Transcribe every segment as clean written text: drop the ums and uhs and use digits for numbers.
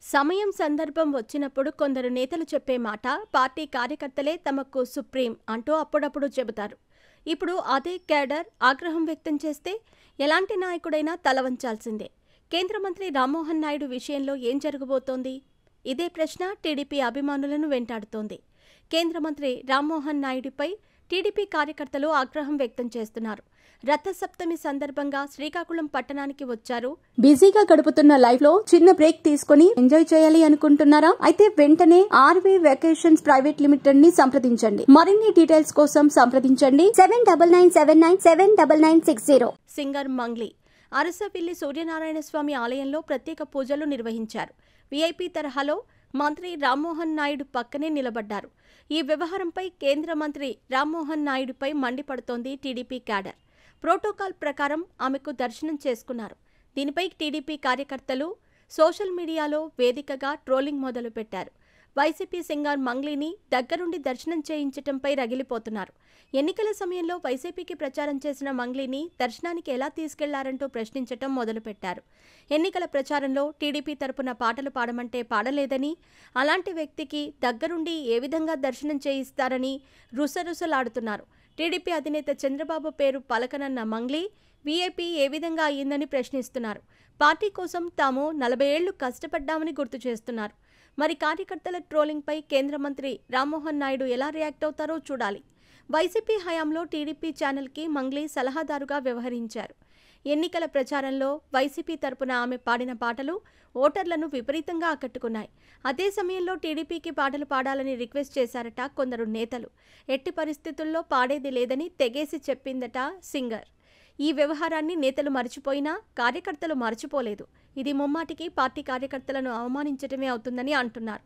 సమయం సందర్భం వచ్చినప్పుడు కొందరు నేతలు చెప్పే మాట పార్టీ కార్యకర్తలే తమకు సుప్రీం అంటూ అప్పుడప్పుడు చెబుతారు. ఇప్పుడు అదే క్యాడర్ ఆగ్రహం వ్యక్తం చేస్తే ఎలాంటి నాయకుడైనా తలవంచాల్సిందే. కేంద్ర మంత్రి రామ్మోహన్ నాయుడు విషయంలో ఏం జరగబోతోంది? ఇదే ప్రశ్న టీడీపీ అభిమానులను వెంటాడుతోంది. కేంద్ర మంత్రి రామ్మోహన్ నాయుడుపై టీడీపీ కార్యకర్తలు ఆగ్రహం వ్యక్తం చేస్తున్నారు. రథసప్తమి సందర్భంగా శ్రీకాకుళం పట్టణానికి వచ్చారు. బిజీగా గడుపుతున్న లైఫ్ లో చిన్న బ్రేక్ తీసుకుని ఎంజాయ్ చేయాలి అనుకుంటున్నారా? అయితే వెంటనే ఆర్వీ వెకేషన్స్ ప్రైవేట్ లిమిటెడ్ ని సంప్రదించండి. మరిన్ని డీటెయిల్స్ కోసం సంప్రదించండి 7997979960. సింగర్ మంగ్లీ అరసవిల్లి సూర్యనారాయణ స్వామి ఆలయంలో ప్రత్యేక పూజలు నిర్వహించారు. వీఐపీ తరహాలో మంత్రి రామ్మోహన్ నాయుడు పక్కనే నిలబడ్డారు. ఈ వ్యవహారంపై కేంద్ర మంత్రి రామ్మోహన్ నాయుడుపై మండిపడుతోంది టీడీపీ క్యాడర్. ప్రోటోకాల్ ప్రకారం ఆమెకు దర్శనం చేసుకున్నారు. దీనిపై టీడీపీ కార్యకర్తలు సోషల్ మీడియాలో వేదికగా ట్రోలింగ్ మొదలుపెట్టారు. వైసీపీ సింగర్ మంగ్లీని దగ్గరుండి దర్శనం చేయించటంపై రగిలిపోతున్నారు. ఎన్నికల సమయంలో వైసీపీకి ప్రచారం చేసిన మంగ్లీని దర్శనానికి ఎలా తీసుకెళ్లారంటూ ప్రశ్నించటం మొదలుపెట్టారు. ఎన్నికల ప్రచారంలో టీడీపీ తరపున పాటలు పాడమంటే పాడలేదని, అలాంటి వ్యక్తికి దగ్గరుండి ఏ విధంగా దర్శనం చేయిస్తారని రుసరుసలాడుతున్నారు. టీడీపీ అధినేత చంద్రబాబు పేరు పలకనన్న మంగ్లీ వీఐపీ ఏ విధంగా అయ్యిందని ప్రశ్నిస్తున్నారు. పార్టీ కోసం తాము 40 ఏళ్లు కష్టపడ్డామని గుర్తు చేస్తున్నారు. మరి కార్యకర్తల ట్రోలింగ్పై కేంద్ర మంత్రి రామ్మోహన్ నాయుడు ఎలా రియాక్ట్ అవుతారో చూడాలి. వైసీపీ హయాంలో టీడీపీ ఛానల్కి మంగ్లీ సలహాదారుగా వ్యవహరించారు. ఎన్నికల ప్రచారంలో వైసీపీ తరపున ఆమె పాడిన పాటలు ఓటర్లను విపరీతంగా ఆకట్టుకున్నాయి. అదే సమయంలో టీడీపీకి పాటలు పాడాలని రిక్వెస్ట్ చేశారట కొందరు నేతలు. ఎట్టి పరిస్థితుల్లో పాడేది లేదని తెగేసి చెప్పిందట సింగర్. ఈ వ్యవహారాన్ని నేతలు మర్చిపోయినా కార్యకర్తలు మర్చిపోలేదు. ఇది ముమ్మాటికి పార్టీ కార్యకర్తలను అవమానించటమే అవుతుందని అంటున్నారు.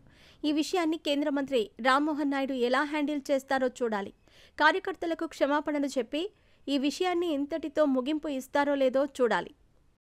ఈ విషయాన్ని కేంద్ర మంత్రి రామ్మోహన్ నాయుడు ఎలా హ్యాండిల్ చేస్తారో చూడాలి. కార్యకర్తలకు క్షమాపణలు చెప్పి ఈ విషయాన్ని ఇంతటితో ముగింపు ఇస్తారో లేదో చూడాలి.